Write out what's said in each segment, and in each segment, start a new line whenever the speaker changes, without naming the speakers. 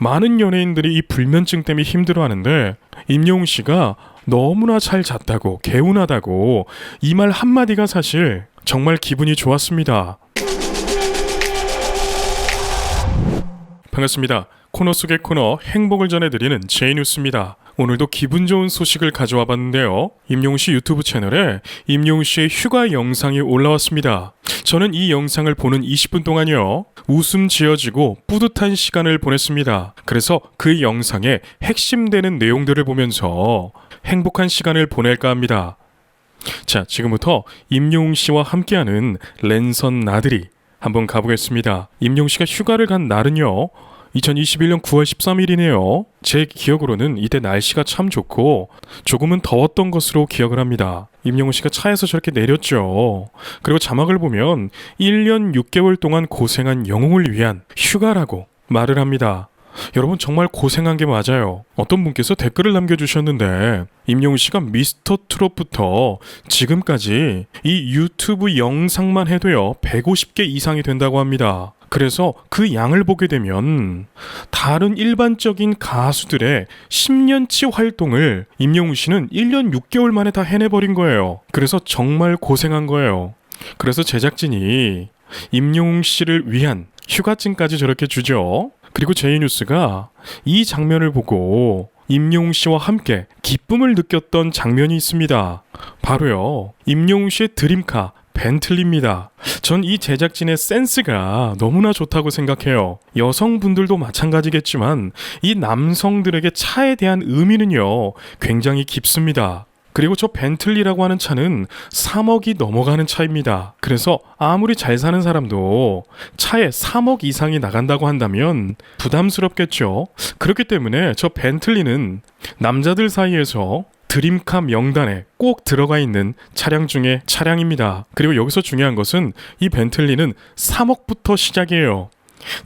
많은 연예인들이 이 불면증 때문에 힘들어하는데 임영웅 씨가 너무나 잘 잤다고, 개운하다고, 이 말 한마디가 사실 정말 기분이 좋았습니다. 반갑습니다. 코너 속의 코너 행복을 전해드리는 제이뉴스입니다. 오늘도 기분 좋은 소식을 가져와 봤는데요. 임영웅 씨 유튜브 채널에 임영웅 씨의 휴가 영상이 올라왔습니다. 저는 이 영상을 보는 20분 동안요, 웃음 지어지고 뿌듯한 시간을 보냈습니다. 그래서 그 영상의 핵심되는 내용들을 보면서 행복한 시간을 보낼까 합니다. 자, 지금부터 임영웅 씨와 함께하는 랜선 나들이 한번 가보겠습니다. 임영웅 씨가 휴가를 간 날은요, 2021년 9월 13일이네요. 제 기억으로는 이때 날씨가 참 좋고 조금은 더웠던 것으로 기억을 합니다. 임영웅 씨가 차에서 저렇게 내렸죠. 그리고 자막을 보면 1년 6개월 동안 고생한 영웅을 위한 휴가라고 말을 합니다. 여러분, 정말 고생한 게 맞아요. 어떤 분께서 댓글을 남겨주셨는데 임영웅 씨가 미스터 트롯부터 지금까지 이 유튜브 영상만 해도요 150개 이상이 된다고 합니다. 그래서 그 양을 보게 되면 다른 일반적인 가수들의 10년치 활동을 임영웅 씨는 1년 6개월 만에 다 해내버린 거예요. 그래서 정말 고생한 거예요. 그래서 제작진이 임영웅 씨를 위한 휴가증까지 저렇게 주죠. 그리고 제이뉴스가 이 장면을 보고 임영웅 씨와 함께 기쁨을 느꼈던 장면이 있습니다. 바로요, 임영웅 씨의 드림카 벤틀리입니다. 전 이 제작진의 센스가 너무나 좋다고 생각해요. 여성분들도 마찬가지겠지만 이 남성들에게 차에 대한 의미는요 굉장히 깊습니다. 그리고 저 벤틀리라고 하는 차는 3억이 넘어가는 차입니다. 그래서 아무리 잘 사는 사람도 차에 3억 이상이 나간다고 한다면 부담스럽겠죠. 그렇기 때문에 저 벤틀리는 남자들 사이에서 드림카 명단에 꼭 들어가 있는 차량 중에 차량입니다. 그리고 여기서 중요한 것은 이 벤틀리는 3억부터 시작이에요.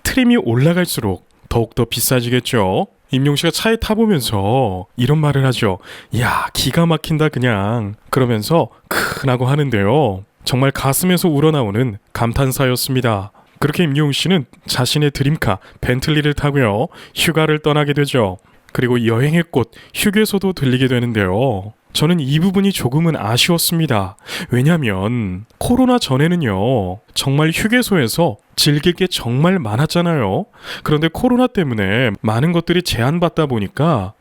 트림이 올라갈수록 더욱더 비싸지겠죠. 임영웅 씨가 차에 타보면서 이런 말을 하죠. 야, 기가 막힌다 그냥. 그러면서 크나고 하는데요, 정말 가슴에서 우러나오는 감탄사였습니다. 그렇게 임영웅 씨는 자신의 드림카 벤틀리를 타고요 휴가를 떠나게 되죠. 그리고 여행의 꽃 휴게소도 들리게 되는데요, 저는 이 부분이 조금은 아쉬웠습니다. 왜냐면 코로나 전에는요 정말 휴게소에서 즐길 게 정말 많았잖아요. 그런데 코로나 때문에 많은 것들이 제한받다 보니까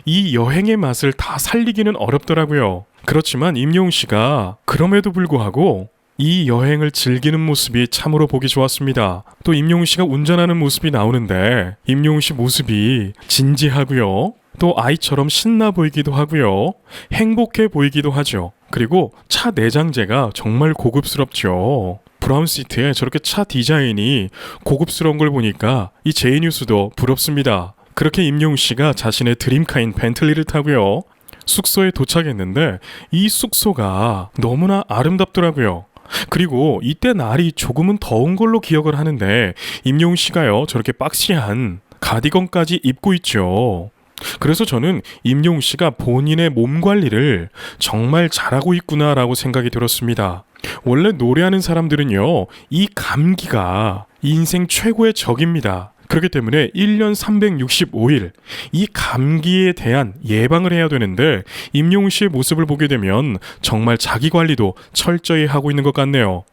이 여행의 맛을 다 살리기는 어렵더라고요. 그렇지만 임영웅 씨가 그럼에도 불구하고 이 여행을 즐기는 모습이 참으로 보기 좋았습니다. 또 임영웅 씨가 운전하는 모습이 나오는데 임영웅 씨 모습이 진지하고요, 또 아이처럼 신나 보이기도 하고요, 행복해 보이기도 하죠. 그리고 차 내장재가 정말 고급스럽죠. 브라운 시트에 저렇게 차 디자인이 고급스러운 걸 보니까 이 제이뉴스도 부럽습니다. 그렇게 임영웅 씨가 자신의 드림카인 벤틀리를 타고요 숙소에 도착했는데 이 숙소가 너무나 아름답더라고요. 그리고 이때 날이 조금은 더운 걸로 기억을 하는데 임영웅 씨가요 저렇게 박시한 가디건까지 입고 있죠. 그래서 저는 임영웅 씨가 본인의 몸 관리를 정말 잘하고 있구나라고 생각이 들었습니다. 원래 노래하는 사람들은요 이 감기가 인생 최고의 적입니다. 그렇기 때문에 1년 365일 이 감기에 대한 예방을 해야 되는데 임영웅 씨의 모습을 보게 되면 정말 자기 관리도 철저히 하고 있는 것 같네요.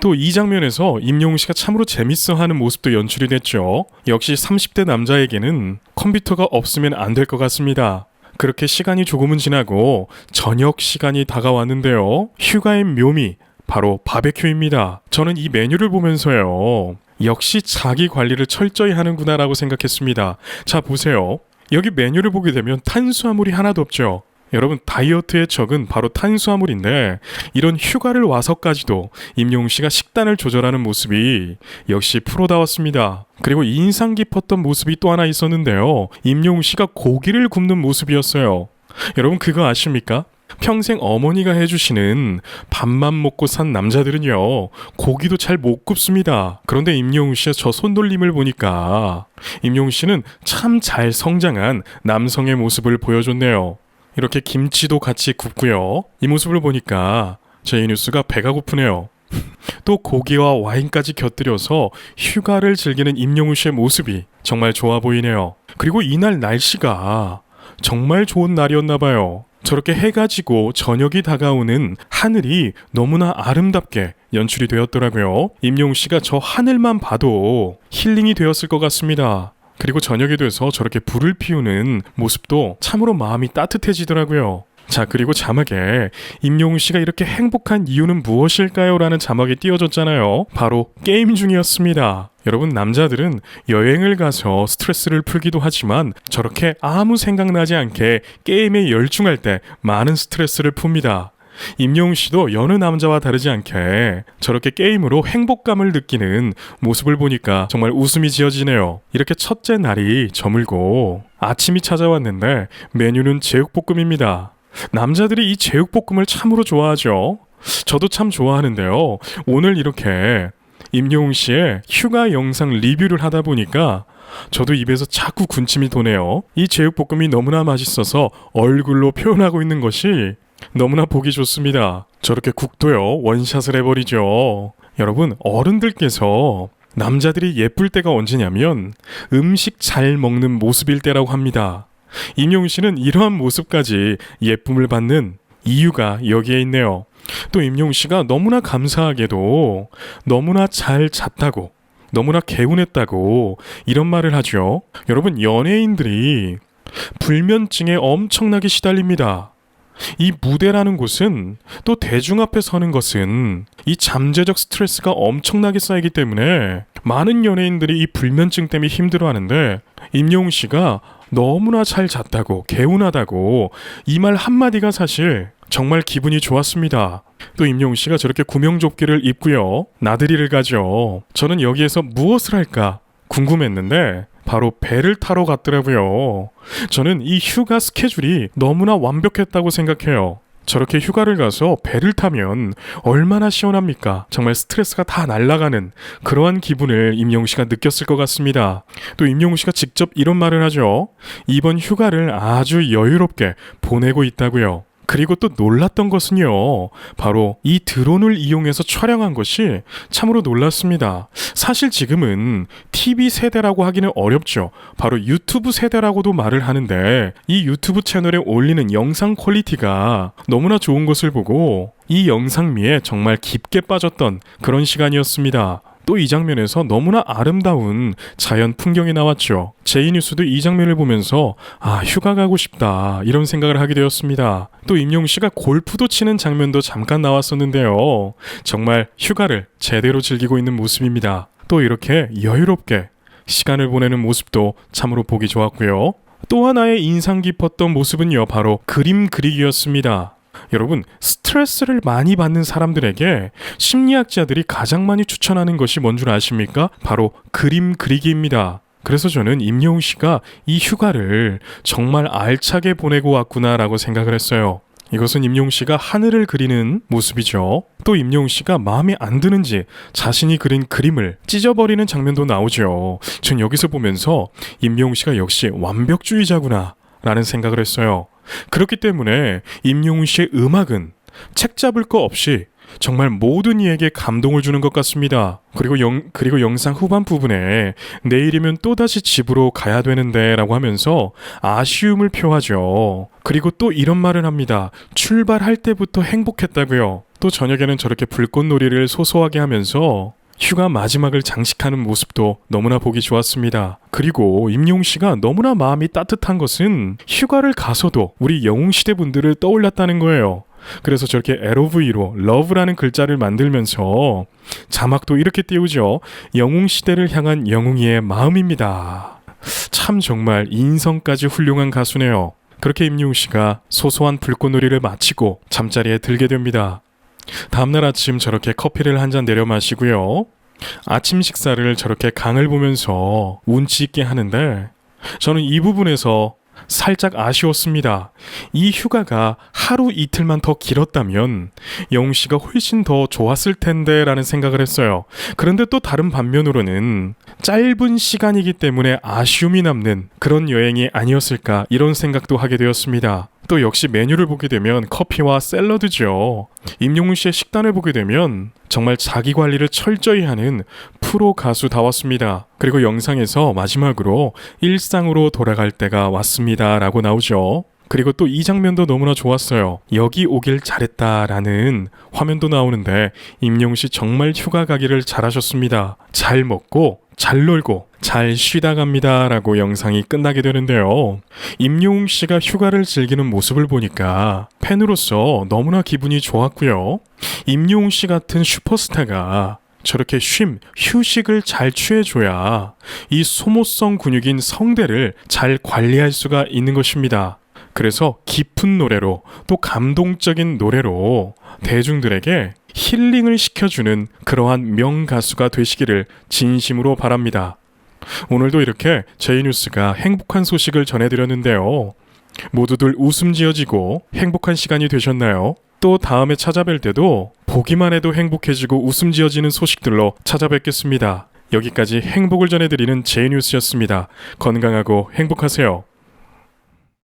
또 이 장면에서 임영웅 씨가 참으로 재밌어하는 모습도 연출이 됐죠. 역시 30대 남자에게는 컴퓨터가 없으면 안 될 것 같습니다. 그렇게 시간이 조금은 지나고 저녁 시간이 다가왔는데요, 휴가의 묘미 바로 바베큐입니다. 저는 이 메뉴를 보면서요 역시 자기 관리를 철저히 하는구나 라고 생각했습니다. 자, 보세요. 여기 메뉴를 보게 되면 탄수화물이 하나도 없죠. 여러분, 다이어트의 적은 바로 탄수화물인데 이런 휴가를 와서까지도 임영웅 씨가 식단을 조절하는 모습이 역시 프로다웠습니다. 그리고 인상 깊었던 모습이 또 하나 있었는데요, 임영웅 씨가 고기를 굽는 모습이었어요. 여러분, 그거 아십니까? 평생 어머니가 해주시는 밥만 먹고 산 남자들은요 고기도 잘 못 굽습니다. 그런데 임영웅 씨의 저 손놀림을 보니까 임영웅 씨는 참 잘 성장한 남성의 모습을 보여줬네요. 이렇게 김치도 같이 굽고요, 이 모습을 보니까 제이뉴스가 배가 고프네요. 또 고기와 와인까지 곁들여서 휴가를 즐기는 임영웅 씨의 모습이 정말 좋아 보이네요. 그리고 이날 날씨가 정말 좋은 날이었나 봐요. 저렇게 해가 지고 저녁이 다가오는 하늘이 너무나 아름답게 연출이 되었더라고요. 임영웅 씨가 저 하늘만 봐도 힐링이 되었을 것 같습니다. 그리고 저녁이 돼서 저렇게 불을 피우는 모습도 참으로 마음이 따뜻해지더라고요. 자, 그리고 자막에 임영웅 씨가 이렇게 행복한 이유는 무엇일까요? 라는 자막이 띄워졌잖아요. 바로 게임 중이었습니다. 여러분, 남자들은 여행을 가서 스트레스를 풀기도 하지만 저렇게 아무 생각나지 않게 게임에 열중할 때 많은 스트레스를 풉니다. 임영웅 씨도 여느 남자와 다르지 않게 저렇게 게임으로 행복감을 느끼는 모습을 보니까 정말 웃음이 지어지네요. 이렇게 첫째 날이 저물고 아침이 찾아왔는데 메뉴는 제육볶음입니다. 남자들이 이 제육볶음을 참으로 좋아하죠. 저도 참 좋아하는데요. 오늘 이렇게 임영웅 씨의 휴가 영상 리뷰를 하다 보니까 저도 입에서 자꾸 군침이 도네요. 이 제육볶음이 너무나 맛있어서 얼굴로 표현하고 있는 것이 너무나 보기 좋습니다. 저렇게 국도요, 원샷을 해버리죠. 여러분, 어른들께서 남자들이 예쁠 때가 언제냐면 음식 잘 먹는 모습일 때라고 합니다. 임영웅 씨는 이러한 모습까지 예쁨을 받는 이유가 여기에 있네요. 또 임영웅 씨가 너무나 감사하게도 너무나 잘 잤다고, 너무나 개운했다고 이런 말을 하죠. 여러분, 연예인들이 불면증에 엄청나게 시달립니다. 이 무대라는 곳은, 또 대중 앞에 서는 것은 이 잠재적 스트레스가 엄청나게 쌓이기 때문에 많은 연예인들이 이 불면증 때문에 힘들어하는데, 임영웅 씨가 너무나 잘 잤다고, 개운하다고 이 말 한마디가 사실 정말 기분이 좋았습니다. 또 임영웅 씨가 저렇게 구명조끼를 입고요, 나들이를 가죠. 저는 여기에서 무엇을 할까 궁금했는데 바로 배를 타러 갔더라고요. 저는 이 휴가 스케줄이 너무나 완벽했다고 생각해요. 저렇게 휴가를 가서 배를 타면 얼마나 시원합니까? 정말 스트레스가 다 날아가는 그러한 기분을 임영웅 씨가 느꼈을 것 같습니다. 또 임영웅 씨가 직접 이런 말을 하죠. 이번 휴가를 아주 여유롭게 보내고 있다고요. 그리고 또 놀랐던 것은요, 바로 이 드론을 이용해서 촬영한 것이 참으로 놀랐습니다. 사실 지금은 TV 세대라고 하기는 어렵죠. 바로 유튜브 세대라고도 말을 하는데, 이 유튜브 채널에 올리는 영상 퀄리티가 너무나 좋은 것을 보고 이 영상미에 정말 깊게 빠졌던 그런 시간이었습니다. 또 이 장면에서 너무나 아름다운 자연 풍경이 나왔죠. 제이뉴스도 이 장면을 보면서 휴가 가고 싶다 이런 생각을 하게 되었습니다. 또 임영웅 씨가 골프도 치는 장면도 잠깐 나왔었는데요. 정말 휴가를 제대로 즐기고 있는 모습입니다. 또 이렇게 여유롭게 시간을 보내는 모습도 참으로 보기 좋았고요. 또 하나의 인상 깊었던 모습은요, 바로 그림 그리기였습니다. 여러분, 스트레스를 많이 받는 사람들에게 심리학자들이 가장 많이 추천하는 것이 뭔 줄 아십니까? 바로 그림 그리기입니다. 그래서 저는 임영웅 씨가 이 휴가를 정말 알차게 보내고 왔구나라고 생각을 했어요. 이것은 임영웅 씨가 하늘을 그리는 모습이죠. 또 임영웅 씨가 마음에 안 드는지 자신이 그린 그림을 찢어버리는 장면도 나오죠. 전 여기서 보면서 임영웅 씨가 역시 완벽주의자구나 라는 생각을 했어요. 그렇기 때문에 임영웅 씨의 음악은 책 잡을 거 없이 정말 모든 이에게 감동을 주는 것 같습니다. 그리고 영상 후반 부분에 내일이면 또다시 집으로 가야 되는데 라고 하면서 아쉬움을 표하죠. 그리고 또 이런 말을 합니다. 출발할 때부터 행복했다고요. 또 저녁에는 저렇게 불꽃놀이를 소소하게 하면서 휴가 마지막을 장식하는 모습도 너무나 보기 좋았습니다. 그리고 임영웅 씨가 너무나 마음이 따뜻한 것은 휴가를 가서도 우리 영웅시대 분들을 떠올렸다는 거예요. 그래서 저렇게 LOV로 러브라는 글자를 만들면서 자막도 이렇게 띄우죠. 영웅시대를 향한 영웅이의 마음입니다. 참 정말 인성까지 훌륭한 가수네요. 그렇게 임영웅 씨가 소소한 불꽃놀이를 마치고 잠자리에 들게 됩니다. 다음날 아침 저렇게 커피를 한 잔 내려 마시고요, 아침 식사를 저렇게 강을 보면서 운치 있게 하는데, 저는 이 부분에서 살짝 아쉬웠습니다. 이 휴가가 하루 이틀만 더 길었다면 영웅 씨가 훨씬 더 좋았을 텐데 라는 생각을 했어요. 그런데 또 다른 반면으로는 짧은 시간이기 때문에 아쉬움이 남는 그런 여행이 아니었을까 이런 생각도 하게 되었습니다. 또 역시 메뉴를 보게 되면 커피와 샐러드죠. 임영웅 씨의 식단을 보게 되면 정말 자기 관리를 철저히 하는 프로 가수다웠습니다. 그리고 영상에서 마지막으로 일상으로 돌아갈 때가 왔습니다 라고 나오죠. 그리고 또 이 장면도 너무나 좋았어요. 여기 오길 잘했다라는 화면도 나오는데 임영웅 씨 정말 휴가 가기를 잘하셨습니다. 잘 먹고 잘 놀고 잘 쉬다 갑니다 라고 영상이 끝나게 되는데요. 임영웅 씨가 휴가를 즐기는 모습을 보니까 팬으로서 너무나 기분이 좋았고요. 임영웅 씨 같은 슈퍼스타가 저렇게 휴식을 잘 취해줘야 이 소모성 근육인 성대를 잘 관리할 수가 있는 것입니다. 그래서 깊은 노래로 또 감동적인 노래로 대중들에게 힐링을 시켜주는 그러한 명가수가 되시기를 진심으로 바랍니다. 오늘도 이렇게 제이뉴스가 행복한 소식을 전해드렸는데요. 모두들 웃음 지어지고 행복한 시간이 되셨나요? 또 다음에 찾아뵐 때도 보기만 해도 행복해지고 웃음 지어지는 소식들로 찾아뵙겠습니다. 여기까지 행복을 전해드리는 제이뉴스였습니다. 건강하고 행복하세요.